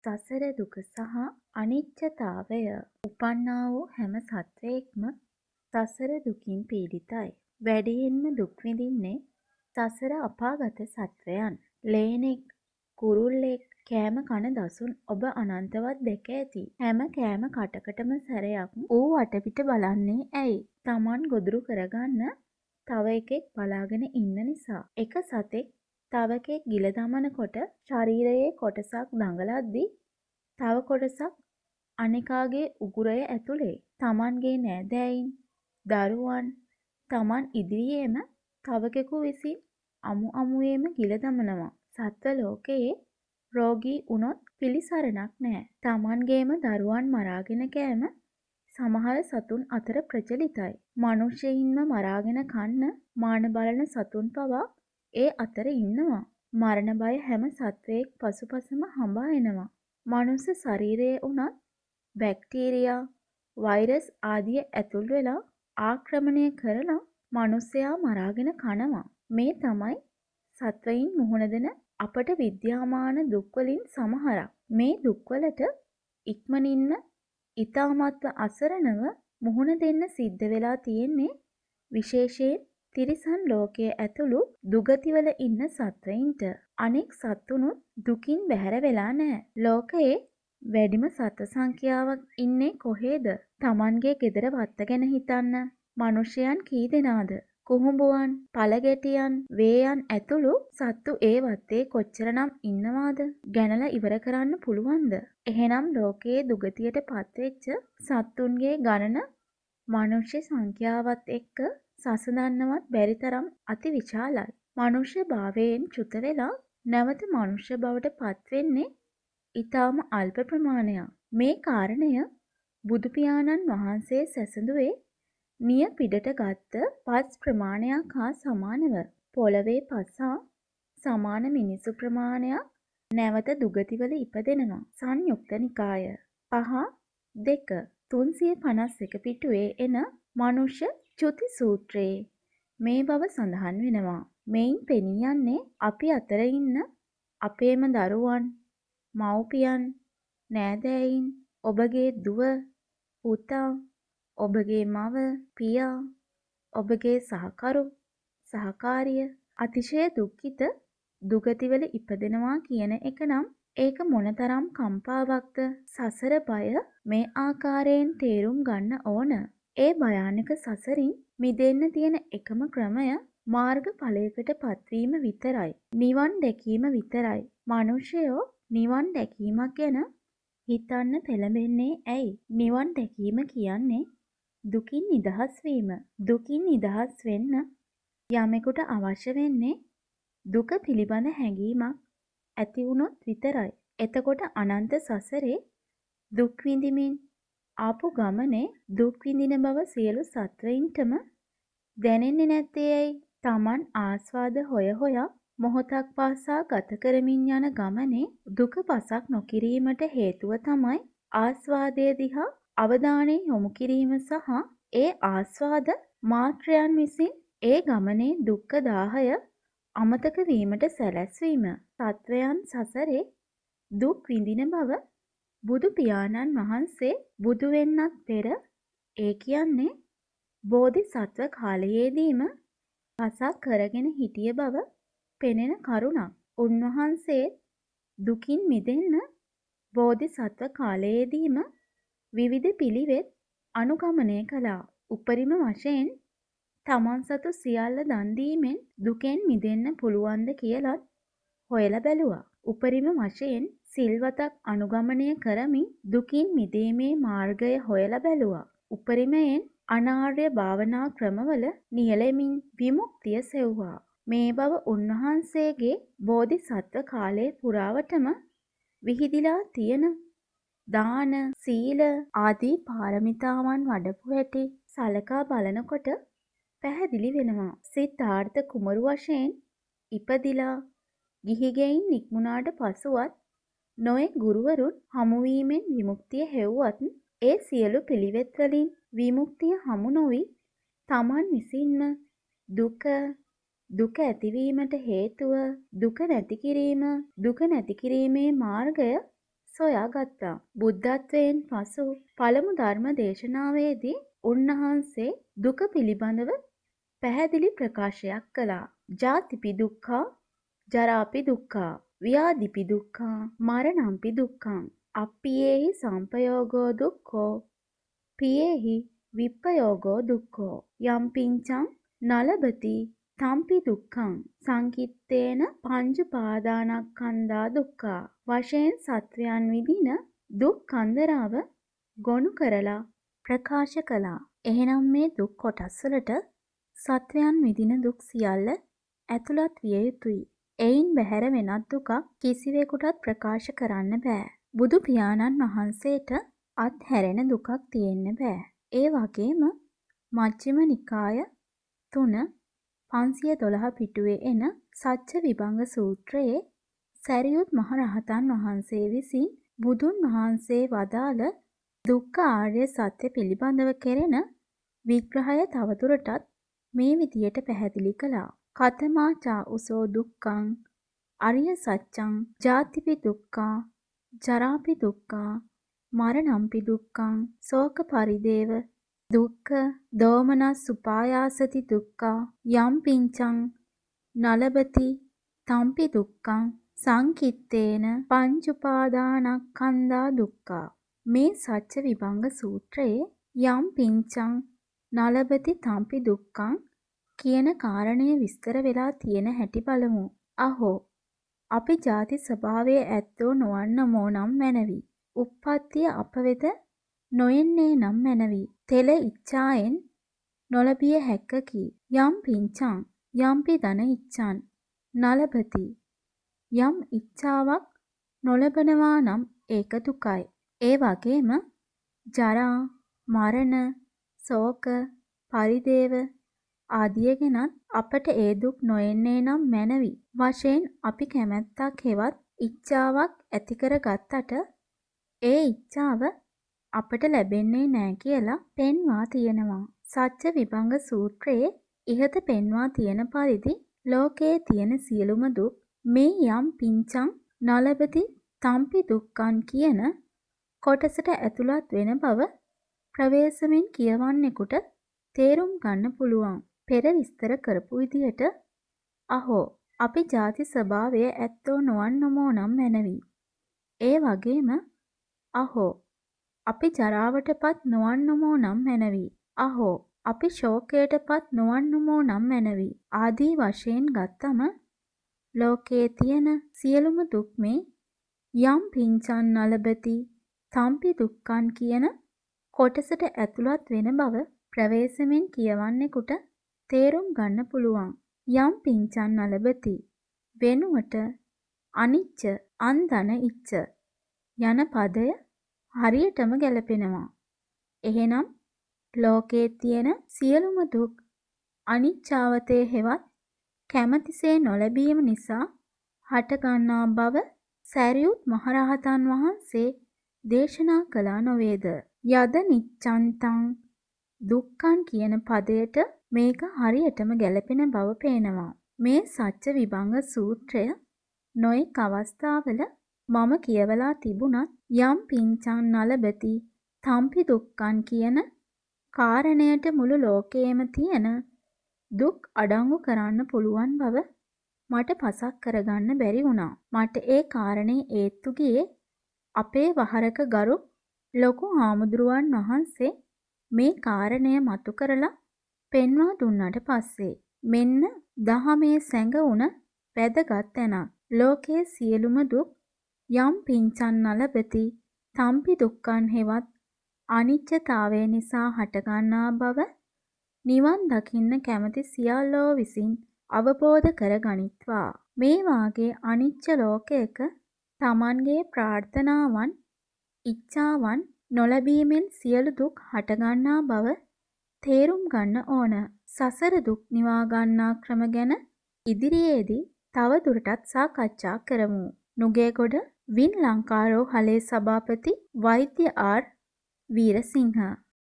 සසර දුක සහ අනිත්‍යතාවය උපන්නා වූ හැම සත්වයෙක්ම සසර දුකින් පීඩිතයි. වැඩියෙන්ම දුක් විඳින්නේ සසර අපාගත සත්වයන්. ලේනෙක්, කුරුල්ලෙක් කෑම කන දසුන් ඔබ අනන්තවත් දැක ඇති. හැම කෑම කටකටම සැරයක් ඌ වටපිට බලන්නේ ඇයි? Taman ගොදුරු කරගන්න තව එකෙක් බලාගෙන ඉන්න නිසා. එක සතෙක් තව එකෙක් ගිල දමනකොට ශරීරයේ කොටසක් දඟලද්දී තව කොටසක් අනෙකාගේ උගුරය ඇතුලේ. Tamanගේ නෑදෑයින්, දරුවන් Taman ඉදිරියේම තවකෙකු විසින් අමුයේම ගිල දමනවා. සත්ව ලෝකයේ රෝගී වුණොත් පිළිසරණක් නෑ. Tamanගේම දරුවන් මරාගෙන කෑම සමහර සතුන් අතර ප්‍රචලිතයි. මිනිසෙයින්ම මරාගෙන කන්න මාන බලන සතුන් පවා ඒ අතර ඉන්නවා. මරණ බය හැම සත්වයෙක් පසුපසම හඹා එනවා. මනුස්ස ශරීරයේ උනත් බැක්ටීරියා, වෛරස් ආදිය ඇතුල් වෙලා ආක්‍රමණය කරලා මනුස්සයා මරාගෙන කනවා. මේ තමයි සත්වයින් මුහුණ දෙන අපට විද්‍යාමාන දුක්වලින් සමහරක්. මේ දුක්වලට ඉක්මනින්ම ඉතාමත්ව අසරණව මුහුණ දෙන්න සිද්ධ වෙලා තියෙන්නේ විශේෂයෙන් තිරිසන් ලෝකයේ ඇතුළු දුගතිවල ඉන්න සත්වයින්ට. අනෙක් සත්තුනුත් දුකින් බැහැර වෙලා නැහැ. ලෝකයේ වැඩිම සත්ව සංඛ්‍යාවක් ඉන්නේ කොහේද? Tamanගේ ගෙදර වත්ත ගැන හිතන්න. මිනිසයන් කී දෙනාද? කුහුඹුවන්, පළගෙටියන්, වේයන් ඇතුළු සත්තු ඒ වත්තේ කොච්චරනම් ඉන්නවාද? ගැනලා ඉවර කරන්න පුළුවන්ද? එහෙනම් ලෝකයේ දුගතියට පත්වෙච්ච සත්තුන්ගේ ගණන මනුෂ්‍ය සංඛ්‍යාවත් එක්ක සසඳන්නවත් බැරි තරම් අති විශාලයි. මනුෂ්‍ය භාවයෙන් චුත වෙලා නැවත මනුෂ්‍ය බවට පත් වෙන්නේ ඊටාම අල්ප ප්‍රමාණයක්. මේ කාරණය බුදු පියාණන් වහන්සේ සැසඳුවේ නිය පිඩට ගත්ත පස් ප්‍රමාණයක් හා සමානව. පොළවේ පසා සමාන මිනිසු ප්‍රමාණයක් නැවත දුගතිවල ඉපදෙනවා. සංයුක්ත නිකාය 5.2 351 පිටුවේ එන මනුෂ්‍ය චුති සූත්‍රයේ මේ බව සඳහන් වෙනවා. මෙයින් පෙනී යන්නේ අපි අතර ඉන්න අපේම දරුවන්, මව්පියන්, නෑදෑයින්, ඔබගේ දුව, පුතා, ඔබගේ මව, පියා, ඔබගේ සහකරු, සහකාරිය අතිශය දුක්ඛිත දුගතිවල ඉපදෙනවා කියන එක නම් ඒක මොනතරම් කම්පාවක්ද? සසර බය මේ ආකාරයෙන් තේරුම් ගන්න ඕන. ඒ භයානක සසරින් මිදෙන්න තියෙන එකම ක්‍රමය මාර්ගඵලයකට පත්වීම විතරයි. නිවන් දැකීම විතරයි. මිනිසයෝ නිවන් දැකීමක් ගැන හිතන්න පෙළඹෙන්නේ ඇයි? නිවන් දැකීම කියන්නේ දුකින් නිදහස් වීම. දුකින් නිදහස් වෙන්න යමෙකුට අවශ්‍ය වෙන්නේ දුක පිළිබඳ හැඟීමක් ඇති වුණොත් විතරයි. එතකොට අනන්ත සසරේ දුක් විඳිමින් ආපු ගමනේ දුක් විඳින බව සියලු සත්වයින්ටම දැනෙන්නේ නැත්තේ ඇයි? Taman ආස්වාද හොයා මොහොතක් පාසා ගත කරමින් යන ගමනේ දුක පසක් නොකිරීමට හේතුව තමයි ආස්වාදයේ දිහා අවධානය යොමු කිරීම සහ ඒ ආස්වාද මාත්‍රයන් විසින් ඒ ගමනේ දුක්ඛ දාහය අමතක වීමට සැලැස්වීම. සත්වයන් සසරේ දුක් විඳින බව බුදු පියාණන් වහන්සේ බුදු වෙන්නත් පෙර ඒ කියන්නේ බෝධිසත්ව කාලයේදීම පසක් කරගෙන හිටිය බව පෙනෙන කරුණක්. උන්වහන්සේ දුකින් මිදෙන්න බෝධිසත්ව කාලයේදීම විවිධ පිළිවෙත් අනුගමනය කළා. උපරිම වශයෙන් තමන් සතු සියල්ල දන් දීමෙන් දුකෙන් මිදෙන්න පුළුවන්ද කියලත් හොයලා බැලුවා. උපරිම වශයෙන් සිල්වතක් අනුගමනය කරමින් දුකින් මිදීමේ මාර්ගය හොයලා බැලුවා. උපරිමයෙන් අනාර්ය භාවනා ක්‍රමවල නියැලෙමින් විමුක්තිය සෙව්වා. මේ බව උන්වහන්සේගේ බෝධිසත්ව කාලයේ පුරාවටම විහිදිලා තියෙන දාන, සීල ආදී පාරමිතාවන් වඩපු හැටි සලකා බලනකොට පැහැදිලි වෙනවා. සිද්ධාර්ථ කුමරු වශයෙන් ඉපදිලා ගිහි ගෙයින් නික්මුණාට පසුවත් නොයෙක් ගුරුවරුන් හමුවීමෙන් විමුක්තිය හෙව්වත් ඒ සියලු පිළිවෙත් වලින් විමුක්තිය හමු නොවි තමන් විසින්ම දුක ඇතිවීමට හේතුව දුක නැති කිරීම, දුක නැති කිරීමේ මාර්ගය සොයාගත්තා. බුද්ධත්වයෙන් පසු පළමු ධර්ම දේශනාවේදී උන්වහන්සේ දුක පිළිබඳව පැහැදිලි ප්‍රකාශයක් කළා. ජාතිපි දුක්ඛා, ජරාපි දුක්ඛා, ව්‍යාධිපි දුක්ඛා, මරණම්පි දුක්ඛං. අප්පියේහි සම්පයෝගෝ දුක්ඛෝ, පියේහි විප්පයෝගෝ දුක්ඛෝ. යම් පිංචං නලබති තම්පි දුක්ඛං සංකිත්තේන පංච පාදානස්කන්ධා දුක්ඛා. වශයෙන් සත්වයන් විඳින දුක් කන්දරාව ගොනු කරලා ප්‍රකාශ කළා. එහෙනම් මේ දුක් කොටස් වලට සත්වයන් විඳින දුක් සියල්ල ඇතුළත් විය යුතුයි. එයින් බැහැර වෙනත් දුකක් කිසිවෙකුටත් ප්‍රකාශ කරන්න බෑ. බුදු පියාණන් වහන්සේට අත්හැරෙන දුකක් තියෙන්න බෑ. ඒ වගේම මජ්ක්‍ධිම නිකාය 3/512 පිටුවේ එන සච්ච විභංග සූත්‍රයේ සැරියුත් මහ රහතන් වහන්සේ විසින් බුදුන් වහන්සේ වදාළ දුක්ඛ ආර්ය සත්‍ය පිළිබඳව කෙරෙන විග්‍රහය තවදුරටත් මේ විදියට පැහැදිලි කළා. කතමාචා උසෝ දුක්ඛං අරිය සත්‍යං ජාතිපි දුක්ඛා, ජරාපි දුක්ඛා, මරණම්පි දුක්ඛං, ශෝක පරිදේව දුක්ඛ, දෝමනස් උපායාසති දුක්ඛා, යම් පිංචං නලබති තම්පි දුක්ඛං සංකිත්තේන පංච උපාදානස්කන්ධා දුක්ඛා. මේ සච්ච විභංග සූත්‍රයේ යම් පිංචං නලබති තම්පි දුක්ඛං කියන කාරණය විස්තර වෙලා තියෙන හැටි බලමු. අහෝ අපි ජාති ස්වභාවයේ ඇත්තෝ නොවන්නමෝ නම් මැනවි. උප්පත්තිය අප වෙත නොයෙන්නේ නම් මැනවි. තෙල ඉච්ඡායෙන් නොලබිය හැක්කකි. යම් පිංචං යම්පි ධන ඉච්ඡාන් නලබති. යම් ඉච්ඡාවක් නොලබනවා නම් ඒක දුකයි. ඒ වගේම ජරා, මරණ, ශෝක, පරිදේව ආදිය ගැනත් අපට ඒ දුක් නොඑන්නේ නම් මැනවි. වශයෙන් අපි කැමැත්තක් හෙවත් ඉච්ඡාවක් ඇති කරගත්තට ඒ ඉච්ඡාව අපට ලැබෙන්නේ නැහැ කියලා පෙන්වා තියෙනවා. සච්ච විභංග සූත්‍රයේ ඉහත පෙන්වා තියෙන පරිදි ලෝකයේ තියෙන සියලුම දුක් මේ යම් පිංචං නලබති තම්පි දුක්ඛං කියන කොටසට ඇතුළත් වෙන බව ප්‍රවේශමෙන් කියවන්නෙකුට තේරුම් ගන්න පුළුවන්. පෙර විස්තර කරපු විදියට අහෝ අපි ජාති ස්වභාවය ඇත්තෝ නොවන්නමෝ නම් මැනවි. ඒ වගේම අහෝ අපි ජරාවටපත් නොවන්නමෝ නම් මැනවි. අහෝ අපි ශෝකයටපත් නොවන්නමෝ නම් මැනවි. ආදී වශයෙන් ගත්තම ලෝකයේ තියෙන සියලුම දුක් මේ යම් පිංචං නලබති තම්පි දුක්ඛං කියන කොටසට ඇතුළත් වෙන බව ප්‍රවේශමෙන් කියවන්නෙකුට තේරුම් ගන්න පුළුවන්. යම් පිංචං නලබති වෙනුවට අනිච්ච අන්ධන ඉච්ඡ යන පදය හරියටම ගැලපෙනවා. එහෙනම් ලෝකයේ තියෙන සියලුම දුක් අනිච්චාවතේ හෙවත් කැමැතිසේ නොලැබීම නිසා හටගන්නා බව සැරියුත් මහරහතන් වහන්සේ දේශනා කළා නොවේද? යද නිච්ඡන්තං දුක්ඛං කියන පදයට මේක හරියටම ගැලපෙන බව පේනවා. මේ සච්ච විභංග සූත්‍රය නොඑක අවස්ථාවල මම කියවලා තිබුණත් යම් පිංචං නලබති තම්පි දුක්ඛං කියන කාරණයට මුළු ලෝකයේම තියෙන දුක් අඩංගු කරන්න පුළුවන් බව මට පසක් කරගන්න බැරි වුණා. මට ඒ කාරණේ ඒත්තු ගියේ අපේ වහරක ගරු ලොකු හාමුදුරුවන් වහන්සේ මේ කාරණය මතු කරලා පෙන්වා දුන්නාට පස්සේ මෙන්න දහමේ සැඟවුණ වැදගත් තැනක්. ලෝකයේ සියලුම දුක් යම් පිංචං නලබති තම්පි දුක්ඛං හෙවත් අනිච්චතාවය නිසා හටගන්නා බව නිවන් දකින්න කැමති සියල්ලෝ විසින් අවබෝධ කරගනිත්වා. මේ වාගේ අනිච්ච ලෝකයක තමන්ගේ ප්‍රාර්ථනාවන් ඉච්ඡාවන් නොලැබීමෙන් සියලු දුක් හටගන්නා බව තේරුම් ගන්න ඕන. සසර දුක් නිවා ගන්නා ක්‍රම ගැන ඉදිරියේදී තව දුරටත් සාකච්ඡා කරමු. නුගේගොඩ වින් ලංකාරෝහලේ සභාපති වෛද්‍ය ආර් වීරසිංහ